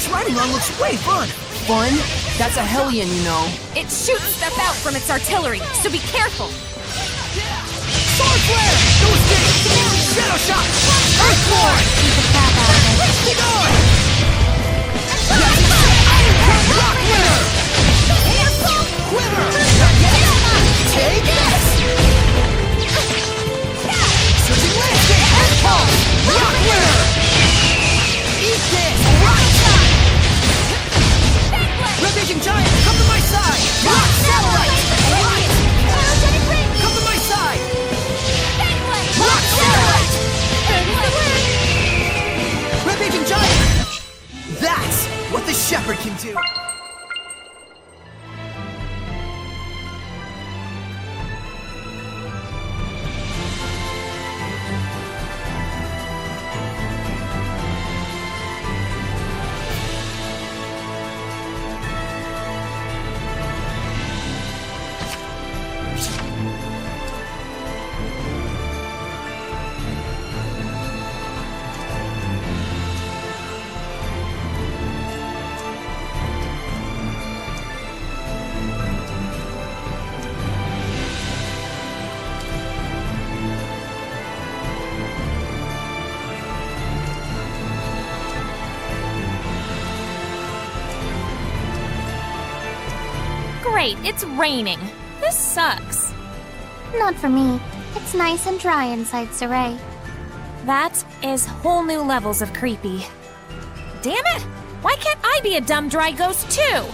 This riding run looks way fun. Fun? That's a Hellion, you know. It shoots stuff out from its artillery, so be careful. Sword flare! Ghost kick! Shadow shot! Earthborn! Beat the crap out of it. Be gone! Iron Crown Rock Winner! Quiver! Take this! Surging Landscape! Earth Pulse! Rock Winner! Eat this! Rock shot! Ravaging Giant! Come to my side! Rock Satellite! Come to my side! Rock Satellite! Ravaging Giant! That's what the Shepherd can do! Great, it's raining. This sucks. Not for me. It's nice and dry inside Saray. That is whole new levels of creepy. Damn it! Why can't I be a dumb dry ghost too?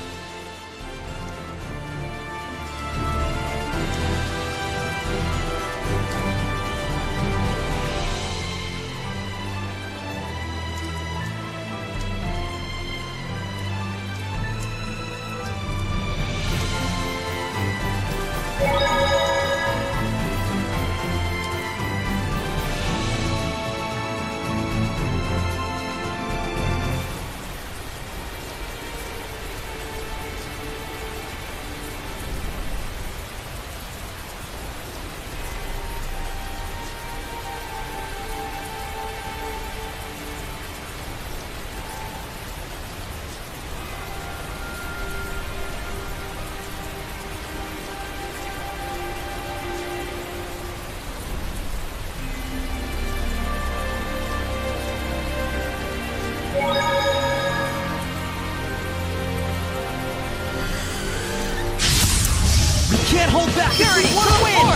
Can't hold back! Gary, wanna win!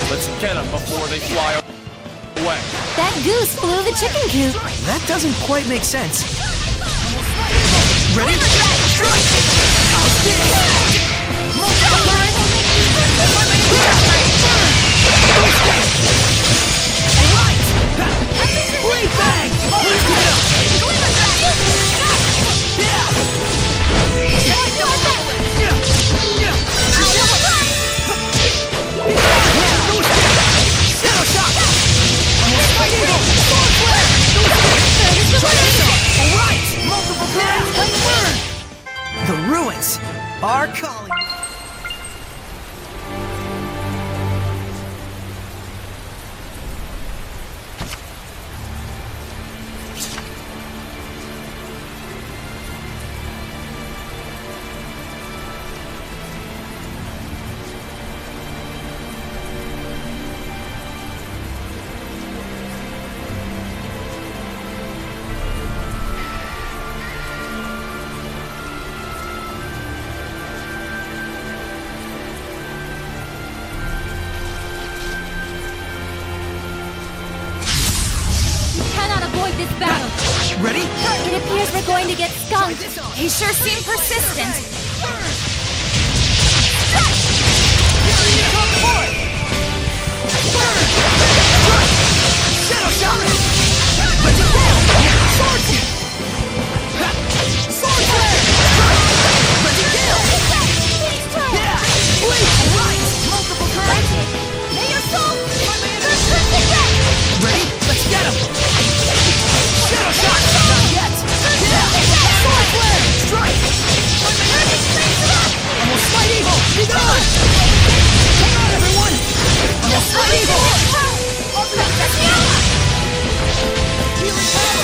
Let's get them before they fly away. That goose flew the chicken coop. That doesn't quite make sense. Ready? Strike! Blade bang! The ruins are calling. This battle. Ready? It appears we're going to get skunked. He sure seemed persistent. Shadow shot! Let it down! Sword kick! Sword flare! Let it down! Yeah! Bleach! Right! Multiple currents! Ready? Let's get him! Shadow shot! Not yet! Yeah! Sword flare! Strike! Almost Light Eagle! Be gone! Hang on, everyone! Almost Light Eagle! Healing power!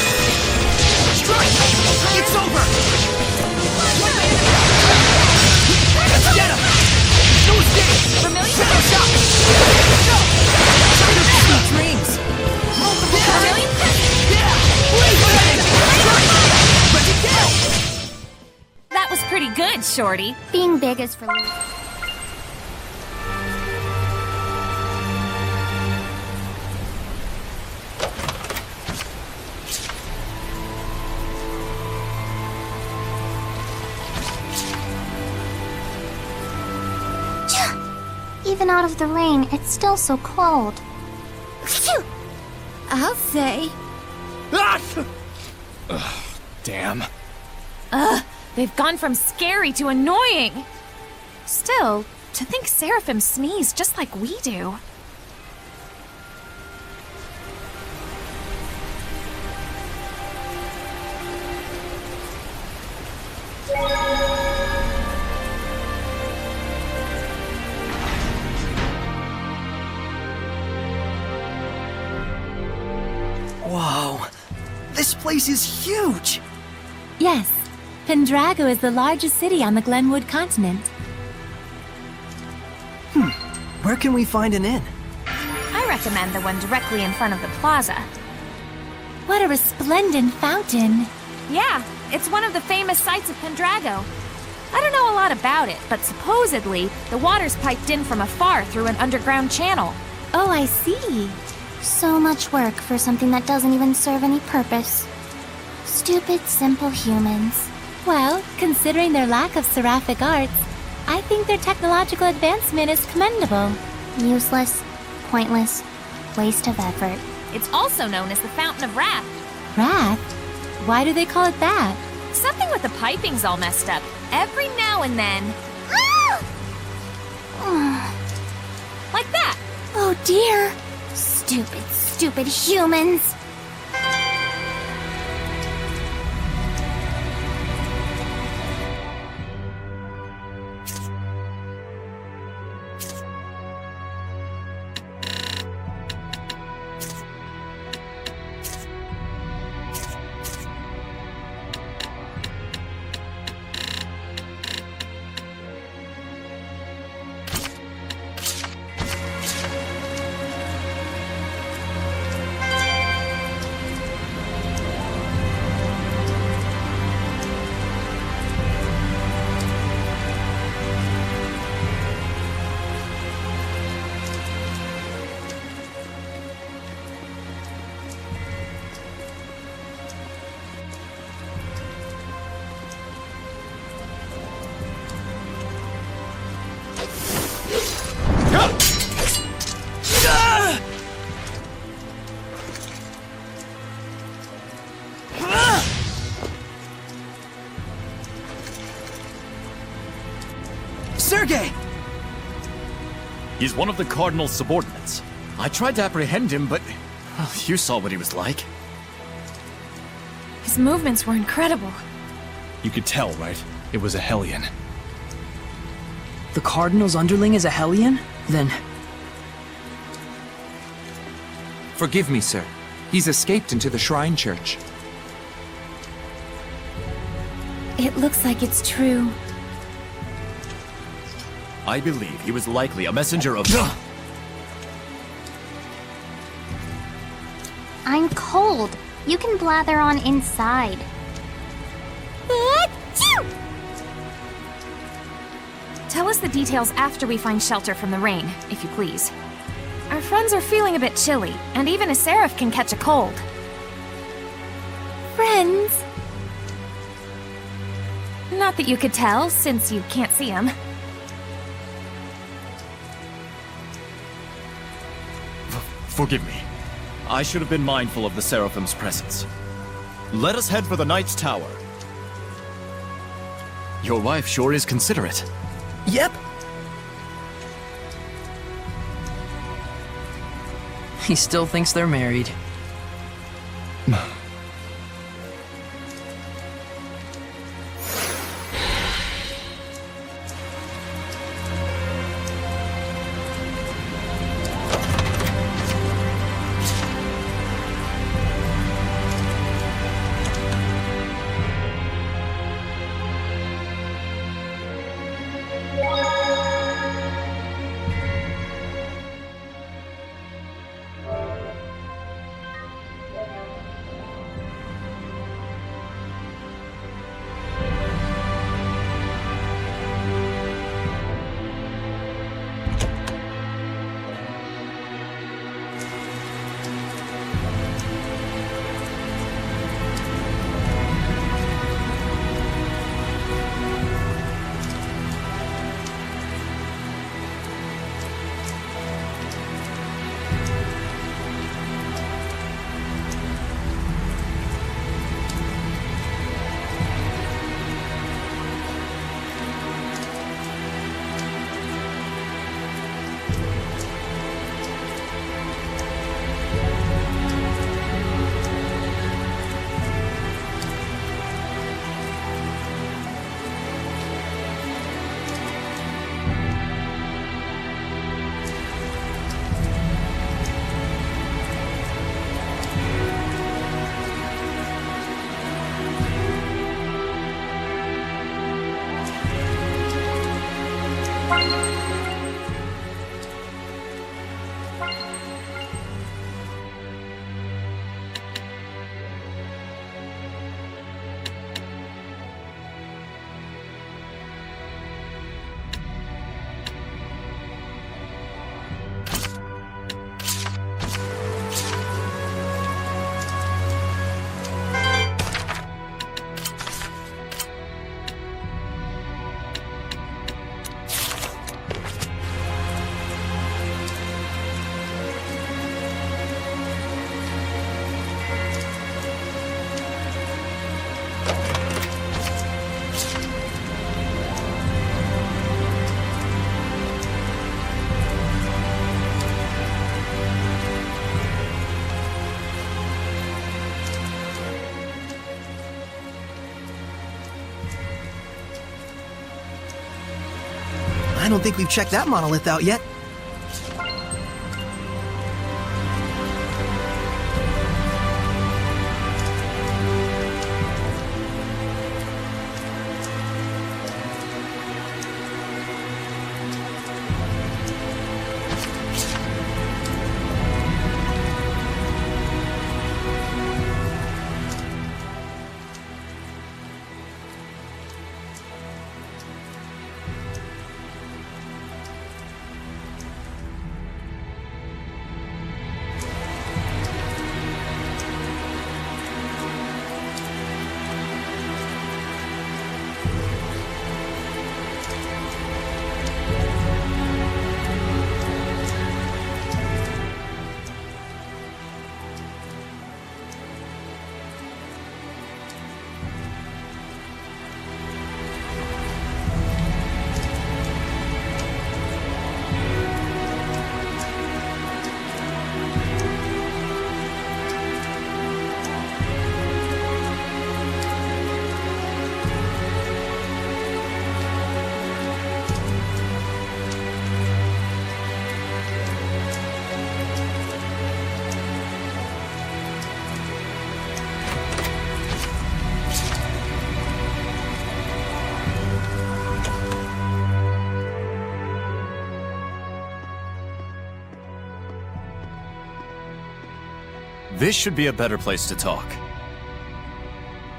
Shorty. Being big is for losers. Even out of the rain, it's still so cold. I'll say. Damn. They've gone from scary to annoying. Still, to think Seraphim sneeze just like we do. Whoa. This place is huge! Yes, Pendrago is the largest city on the Glenwood continent. Where can we find an inn? I recommend the one directly in front of the plaza. What a resplendent fountain! Yeah, it's one of the famous sights of Pendrago. I don't know a lot about it, but supposedly, the water's piped in from afar through an underground channel. Oh, I see. So much work for something that doesn't even serve any purpose. Stupid, simple humans. Well, considering their lack of seraphic arts, I think their technological advancement is commendable. Useless, pointless, waste of effort. It's also known as the Fountain of Wrath. Wrath? Why do they call it that? Something with the piping's all messed up. Every now and then. Like that. Oh dear. Stupid, stupid humans. Sergei! He's one of the Cardinal's subordinates. I tried to apprehend him, but you saw what he was like. His movements were incredible. You could tell, right? It was a Hellion. The Cardinal's underling is a Hellion? Then Forgive me, sir. He's escaped into the Shrine Church. It looks like it's true. I believe he was likely a messenger of... I'm cold. You can blather on inside. Tell us the details after we find shelter from the rain, if you please. Our friends are feeling a bit chilly, and even a seraph can catch a cold. Friends? Not that you could tell, since you can't see them. Forgive me. I should have been mindful of the Seraphim's presence. Let us head for the Knight's Tower. Your wife sure is considerate. yep. He still thinks they're married. I don't think we've checked that monolith out yet. This should be a better place to talk.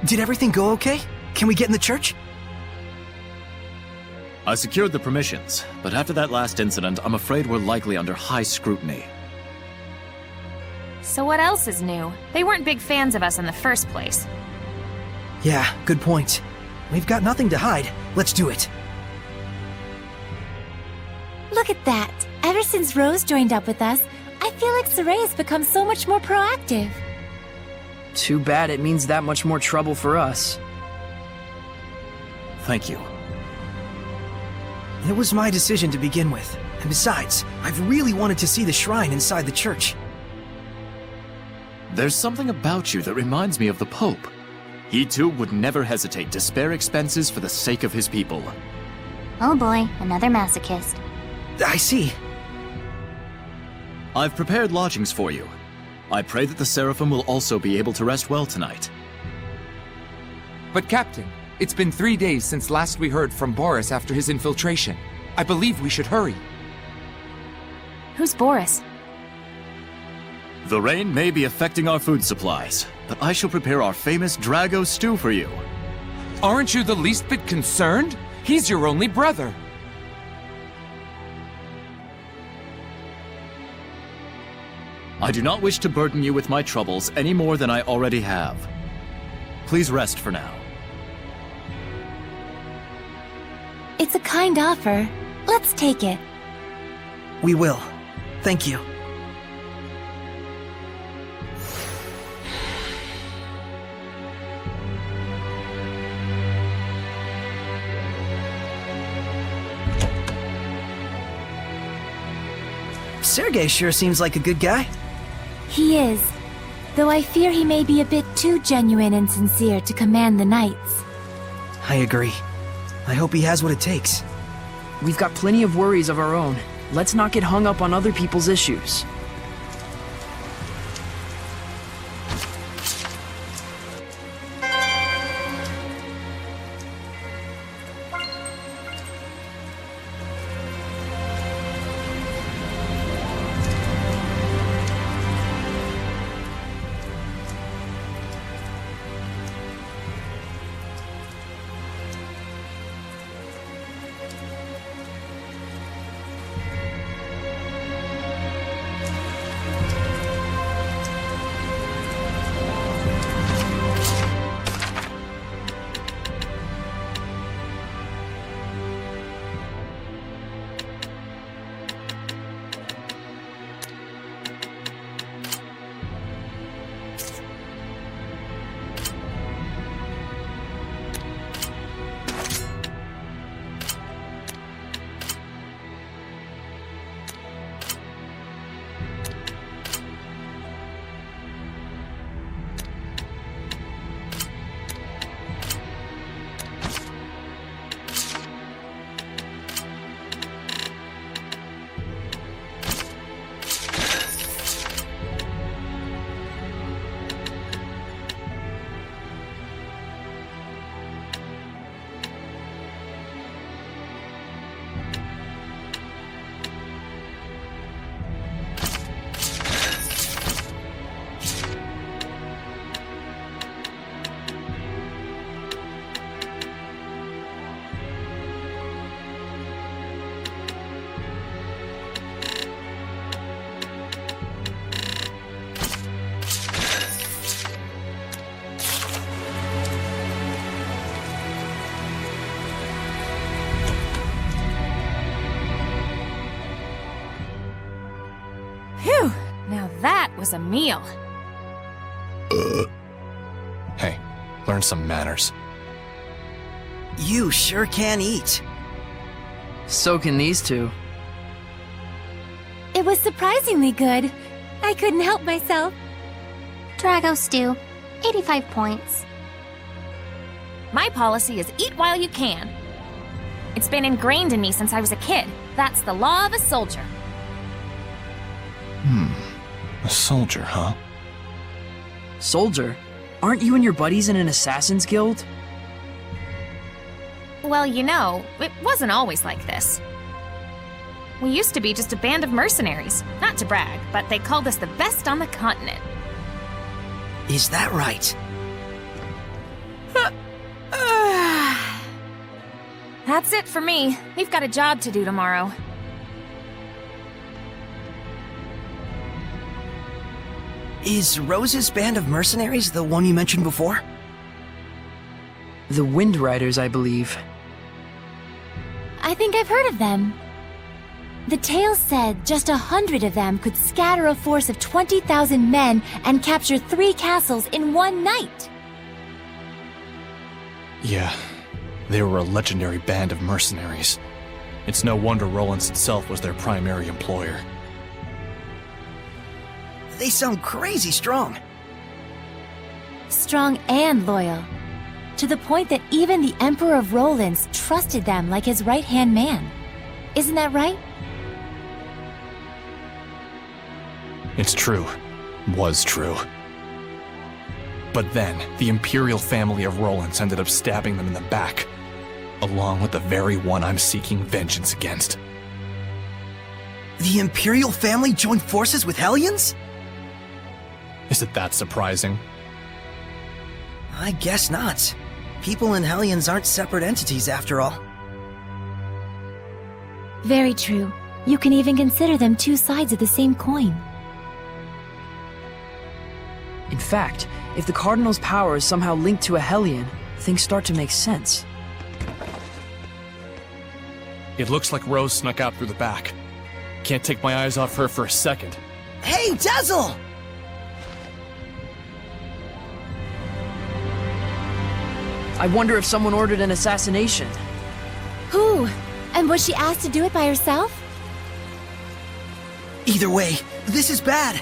Did everything go okay? Can we get in the church? I secured the permissions, but after that last incident, I'm afraid we're likely under high scrutiny. So what else is new? They weren't big fans of us in the first place. Yeah, good point. We've got nothing to hide. Let's do it. Look at that! Ever since Rose joined up with us, I feel like Soray's become so much more proactive. Too bad it means that much more trouble for us. Thank you. It was my decision to begin with. And besides, I've really wanted to see the shrine inside the church. There's something about you that reminds me of the Pope. He too would never hesitate to spare expenses for the sake of his people. Oh boy, another masochist. I see. I've prepared lodgings for you. I pray that the Seraphim will also be able to rest well tonight. But Captain, it's been 3 days since last we heard from Boris after his infiltration. I believe we should hurry. Who's Boris? The rain may be affecting our food supplies, but I shall prepare our famous Drago stew for you. Aren't you the least bit concerned? He's your only brother. I do not wish to burden you with my troubles any more than I already have. Please rest for now. It's a kind offer. Let's take it. We will. Thank you. Sergei sure seems like a good guy. He is. Though I fear he may be a bit too genuine and sincere to command the Knights. I agree. I hope he has what it takes. We've got plenty of worries of our own. Let's not get hung up on other people's issues. was a meal. Hey, learn some manners. You sure can eat. So can these two. It was surprisingly good. I couldn't help myself. Drago stew, 85 points. My policy is eat while you can. It's been ingrained in me since I was a kid. That's the law of a soldier. A soldier, huh? Soldier? Aren't you and your buddies in an assassin's guild? Well, you know, it wasn't always like this. We used to be just a band of mercenaries. Not to brag, but they called us the best on the continent. Is that right? That's it for me. We've got a job to do tomorrow. Is Rose's band of mercenaries the one you mentioned before? The Wind Riders, I believe. I think I've heard of them. The tale said just 100 of them could scatter a force of 20,000 men and capture 3 castles in one night. Yeah, they were a legendary band of mercenaries. It's no wonder Rollins itself was their primary employer. They sound crazy strong. Strong and loyal. To the point that even the Emperor of Rollins trusted them like his right-hand man. Isn't that right? It's true. Was true. But then, the Imperial family of Rollins ended up stabbing them in the back, along with the very one I'm seeking vengeance against. The Imperial family joined forces with Hellions? Is it that surprising? I guess not. People and Hellions aren't separate entities after all. Very true. You can even consider them 2 sides of the same coin. In fact, if the Cardinal's power is somehow linked to a Hellion, things start to make sense. It looks like Rose snuck out through the back. Can't take my eyes off her for a second. Hey, Dazzle! I wonder if someone ordered an assassination. Who? And was she asked to do it by herself? Either way, this is bad.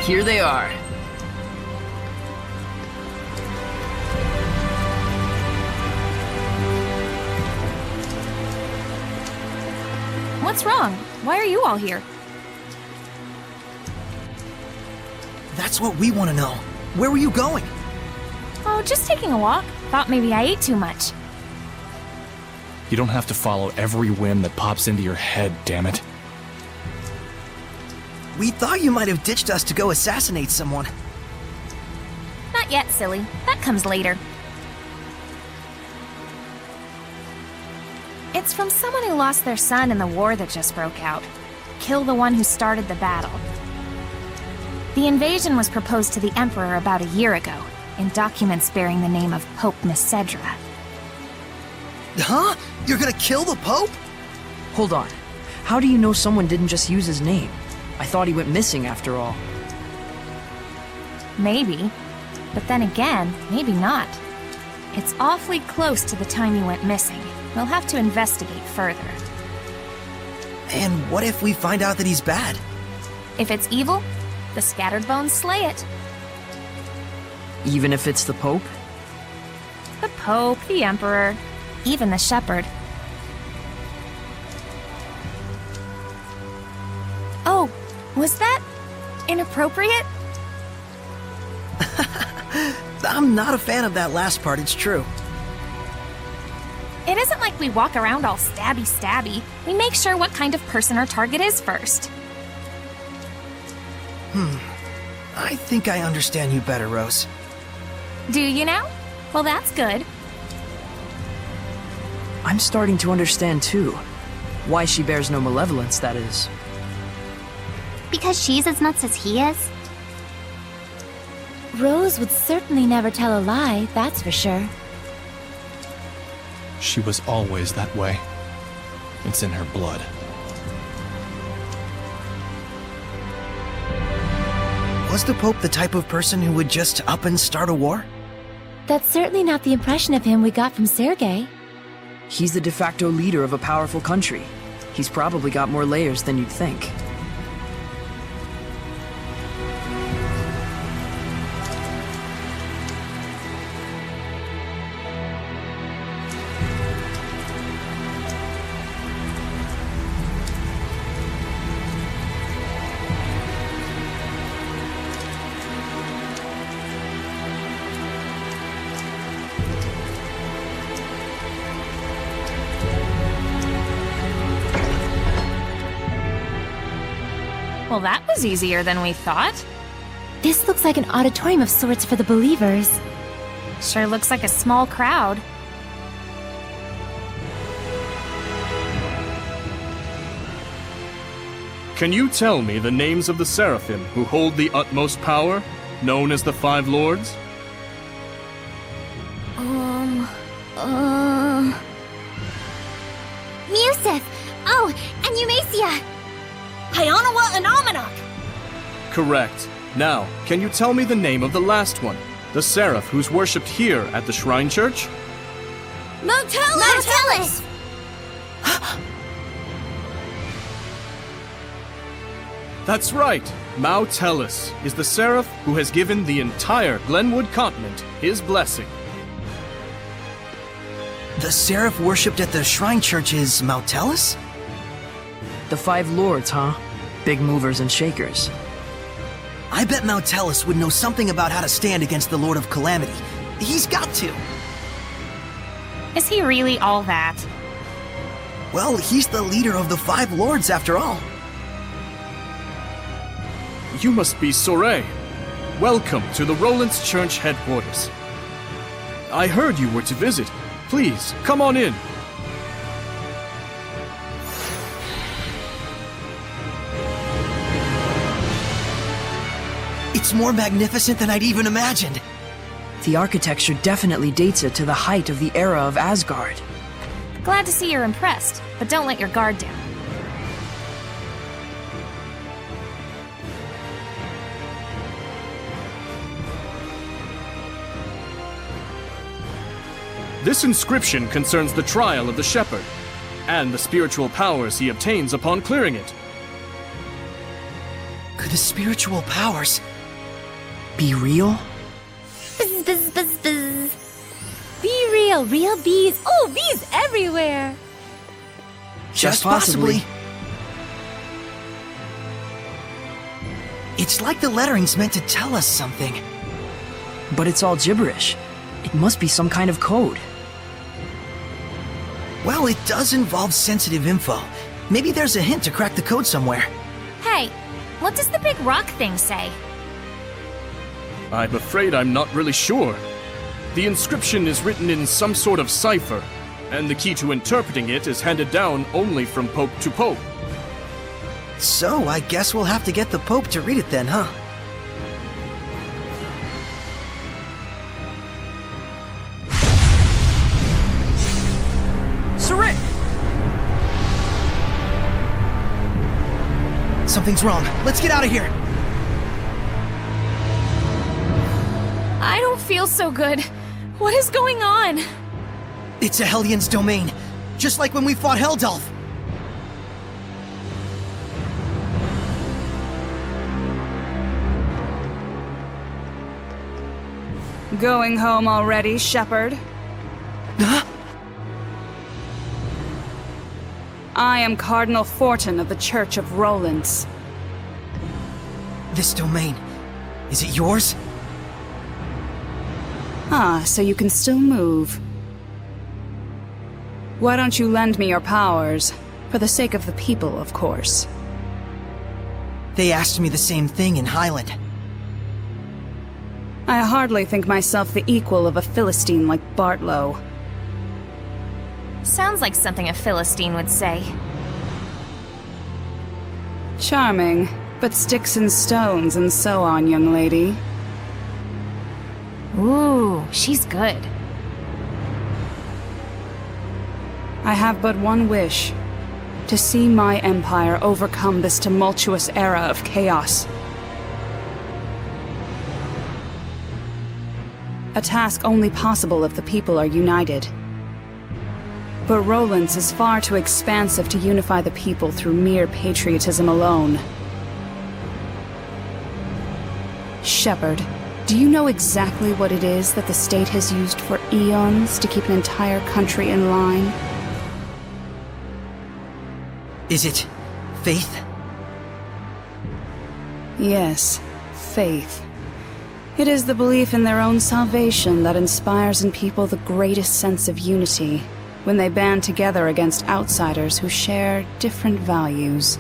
Here they are. What's wrong? Why are you all here? That's what we want to know. Where were you going? Oh, just taking a walk. Thought maybe I ate too much. You don't have to follow every whim that pops into your head, damn it. We thought you might have ditched us to go assassinate someone. Not yet, silly. That comes later. It's from someone who lost their son in the war that just broke out. Kill the one who started the battle. The invasion was proposed to the Emperor about a year ago, in documents bearing the name of Pope Messedra. Huh? You're gonna kill the Pope? Hold on. How do you know someone didn't just use his name? I thought he went missing after all. Maybe. But then again, maybe not. It's awfully close to the time he went missing. We'll have to investigate further. And what if we find out that he's bad? If it's evil, the Scattered Bones slay it. Even if it's the Pope? The Pope, the Emperor, even the Shepherd. Oh, was that inappropriate? I'm not a fan of that last part, it's true. It isn't like we walk around all stabby-stabby. We make sure what kind of person our target is first. I think I understand you better, Rose. Do you now? Well, that's good. I'm starting to understand too. Why she bears no malevolence, that is. Because she's as nuts as he is? Rose would certainly never tell a lie, that's for sure. She was always that way. It's in her blood. Was the Pope the type of person who would just up and start a war? That's certainly not the impression of him we got from Sergei. He's the de facto leader of a powerful country. He's probably got more layers than you'd think. Well, that was easier than we thought. This looks like an auditorium of sorts for the believers. Sure looks like a small crowd. Can you tell me the names of the Seraphim who hold the utmost power, known as the Five Lords? Museth! Oh, and Eumacia! Hyanawa and Amanok! Correct. Now, can you tell me the name of the last one? The Seraph who's worshipped here at the Shrine Church? Montellus! That's right! Mao Tellus is the Seraph who has given the entire Glenwood continent his blessing. The Seraph worshipped at the Shrine Church is Mautellus? The Five Lords, huh? Big movers and shakers. I bet Mautellus would know something about how to stand against the Lord of Calamity. He's got to! Is he really all that? Well, he's the leader of the Five Lords after all. You must be Soray. Welcome to the Roland's Church headquarters. I heard you were to visit. Please, come on in. It's more magnificent than I'd even imagined. The architecture definitely dates it to the height of the era of Asgard. Glad to see you're impressed, but don't let your guard down. This inscription concerns the trial of the Shepherd, and the spiritual powers he obtains upon clearing it. Could the spiritual powers Be real? Buzz, buzz, buzz, buzz. Be real, real bees. Oh, bees everywhere. just possibly. It's like the lettering's meant to tell us something. But it's all gibberish. It must be some kind of code. Well, it does involve sensitive info. Maybe there's a hint to crack the code somewhere. Hey, what does the big rock thing say? I'm afraid I'm not really sure. The inscription is written in some sort of cipher, and the key to interpreting it is handed down only from Pope to Pope. So, I guess we'll have to get the Pope to read it then, huh? Sarit! Something's wrong. Let's get out of here! I don't feel so good. What is going on? It's a Hellions domain, just like when we fought Heldalf. Going home already, Shepherd? Huh? I am Cardinal Fortin of the Church of Roland's. This domain, is it yours? Ah, so you can still move. Why don't you lend me your powers? For the sake of the people, of course. They asked me the same thing in Highland. I hardly think myself the equal of a Philistine like Bartlow. Sounds like something a Philistine would say. Charming, but sticks and stones and so on, young lady. Ooh, she's good. I have but one wish. to see my empire overcome this tumultuous era of chaos. A task only possible if the people are united. But Rollins is far too expansive to unify the people through mere patriotism alone. Shepard, do you know exactly what it is that the state has used for eons to keep an entire country in line? Is it faith? Yes, faith. It is the belief in their own salvation that inspires in people the greatest sense of unity when they band together against outsiders who share different values.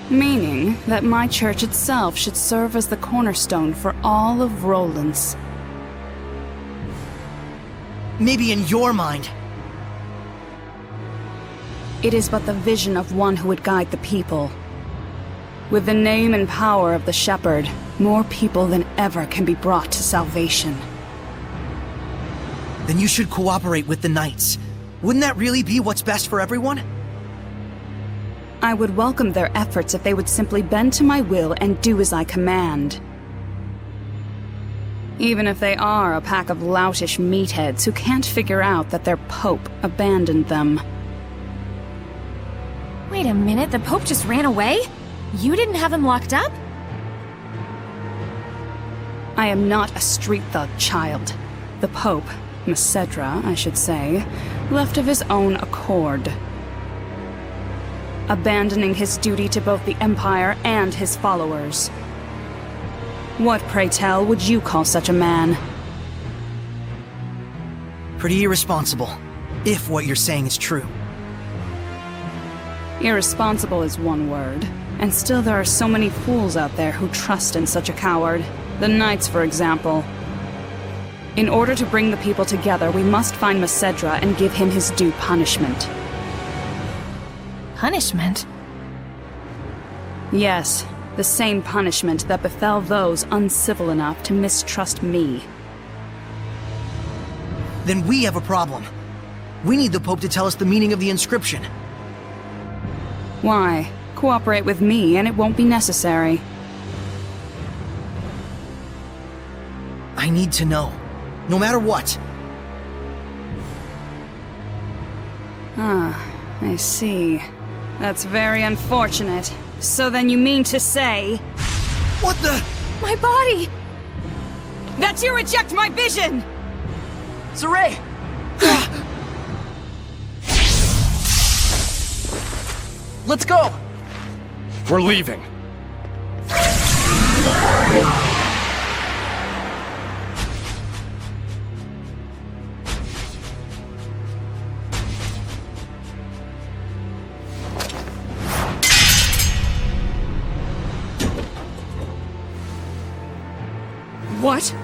Meaning that my church itself should serve as the cornerstone for all of Rollins. Maybe in your mind. It is but the vision of one who would guide the people. With the name and power of the Shepherd, more people than ever can be brought to salvation. Then you should cooperate with the Knights. Wouldn't that really be what's best for everyone? I would welcome their efforts if they would simply bend to my will and do as I command. Even if they are a pack of loutish meatheads who can't figure out that their Pope abandoned them. Wait a minute, the Pope just ran away? You didn't have him locked up? I am not a street thug, child. The Pope, Macedra, I should say, left of his own accord. Abandoning his duty to both the Empire and his followers. What, pray tell, would you call such a man? Pretty irresponsible, if what you're saying is true. Irresponsible is one word, and still there are so many fools out there who trust in such a coward. The Knights, for example. In order to bring the people together, we must find Macedra and give him his due punishment. Punishment? Yes, the same punishment that befell those uncivil enough to mistrust me. Then we have a problem. We need the Pope to tell us the meaning of the inscription. Why? Cooperate with me and it won't be necessary. I need to know. No matter what. Ah, I see. That's very unfortunate. So then you mean to say... What the... My body! that you reject my vision! Sorey! Let's go! We're leaving. What?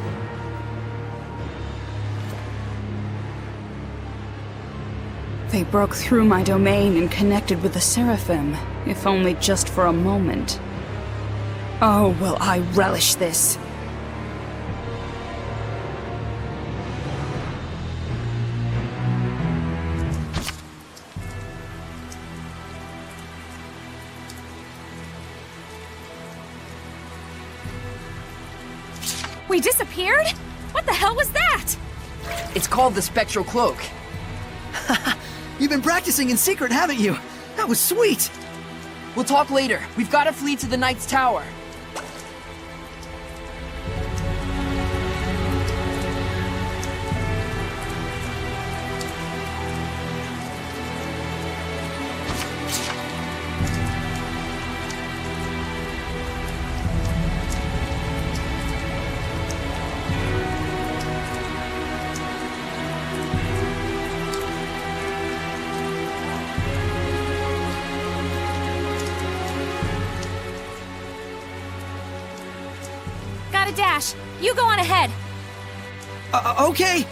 They broke through my domain and connected with the Seraphim, if only just for a moment. Oh, will I relish this! We disappeared? What the hell was that? It's called the Spectral Cloak. You've been practicing in secret, haven't you? That was sweet! We'll talk later. We've got to flee to the Knight's Tower. Got a dash. You go on ahead. Okay!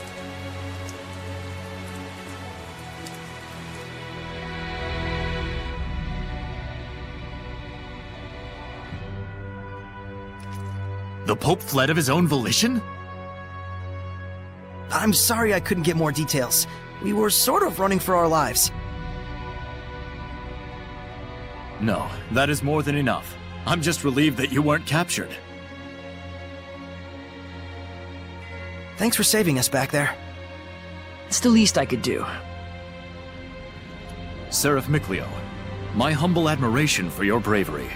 The Pope fled of his own volition? I'm sorry I couldn't get more details. We were sort of running for our lives. No, that is more than enough. I'm just relieved that you weren't captured. Thanks for saving us back there. It's the least I could do. Seraph Miclio, my humble admiration for your bravery.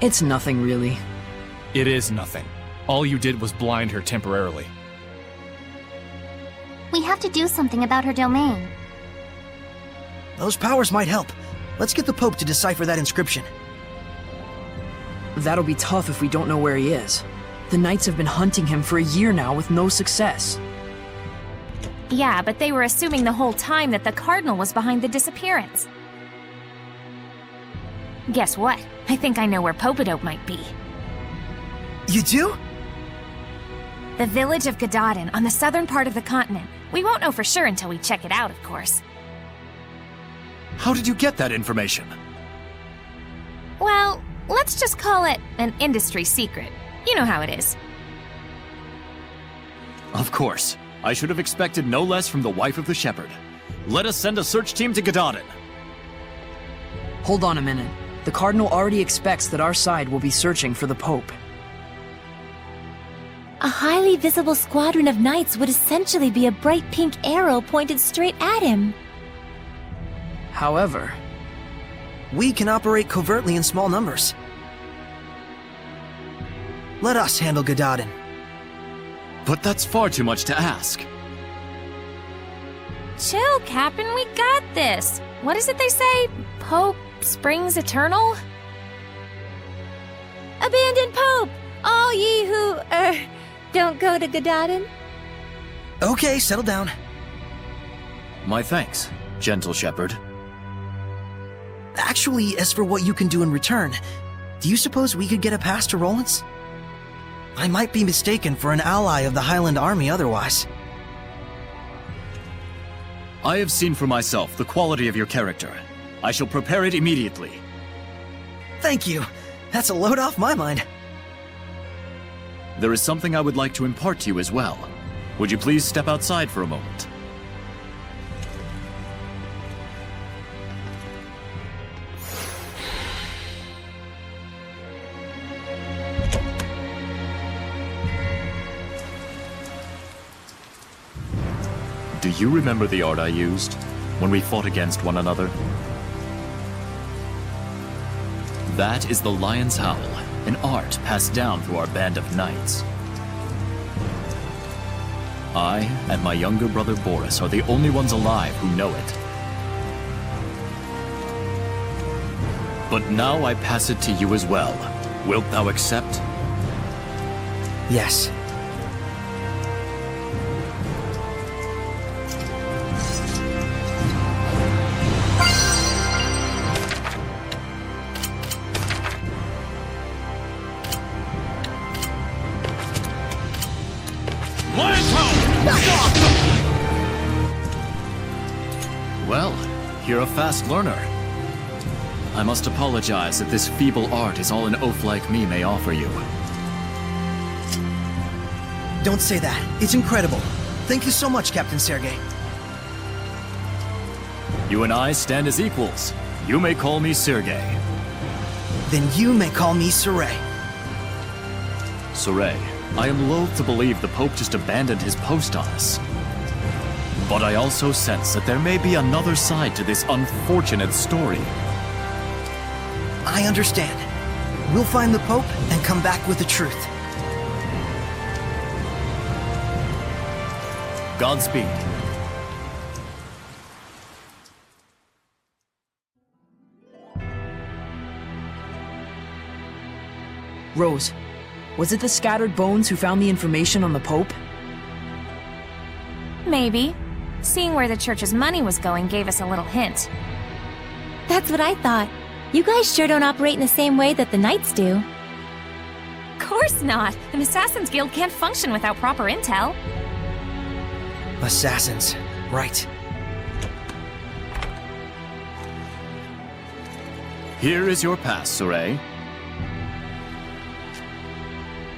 It's nothing, really. It is nothing. All you did was blind her temporarily. We have to do something about her domain. Those powers might help. Let's get the Pope to decipher that inscription. That'll be tough if we don't know where he is. The Knights have been hunting him for a year now with no success. Yeah, but they were assuming the whole time that the Cardinal was behind the disappearance. Guess what? I think I know where Popadope might be. You do? The village of Gadadin on the southern part of the continent. We won't know for sure until we check it out, of course. How did you get that information? Well, let's just call it an industry secret. You know how it is. Of course. I should have expected no less from the wife of the shepherd. Let us send a search team to Gadadin. Hold on a minute. The Cardinal already expects that our side will be searching for the Pope. A highly visible squadron of knights would essentially be a bright pink arrow pointed straight at him. However, we can operate covertly in small numbers. Let us handle Gadadin. But that's far too much to ask. Chill, Captain, we got this. What is it they say? Pope springs eternal? Abandon Pope! All ye who, don't go to Gadadin. Okay, settle down. My thanks, gentle shepherd. Actually, as for what you can do in return, do you suppose we could get a pass to Rollins? I might be mistaken for an ally of the Highland Army otherwise. I have seen for myself the quality of your character. I shall prepare it immediately. Thank you. That's a load off my mind. There is something I would like to impart to you as well. Would you please step outside for a moment? Do you remember the art I used when we fought against one another? That is the Lion's Howl, an art passed down through our band of knights. I and my younger brother Boris are the only ones alive who know it. But now I pass it to you as well. Wilt thou accept? Yes. Well, you're a fast learner. I must apologize that this feeble art is all an oaf like me may offer you. Don't say that. It's incredible. Thank you so much, Captain Sergei. You and I stand as equals. You may call me Sergei. Then you may call me Saray. Saray, I am loath to believe the Pope just abandoned his post on us. But I also sense that there may be another side to this unfortunate story. I understand. We'll find the Pope and come back with the truth. Godspeed. Rose, was it the scattered bones who found the information on the Pope? Maybe. Seeing where the church's money was going gave us a little hint. That's what I thought. You guys sure don't operate in the same way that the knights do. Of course not! An Assassin's Guild can't function without proper intel. Assassins. Right. Here is your pass, Saray.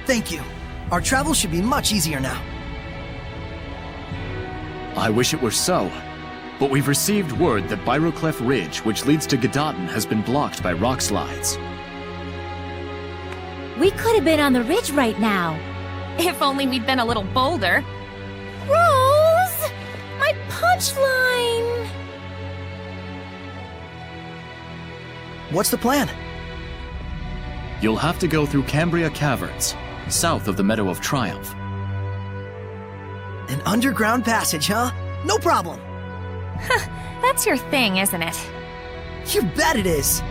Thank you. Our travel should be much easier now. I wish it were so. But we've received word that Byroclef Ridge, which leads to Gedaten, has been blocked by rock slides. We could have been on the ridge right now. If only we'd been a little bolder. Rose! My punchline! What's the plan? You'll have to go through Cambria Caverns, south of the Meadow of Triumph. An underground passage, huh? No problem. That's your thing, isn't it? You bet it is.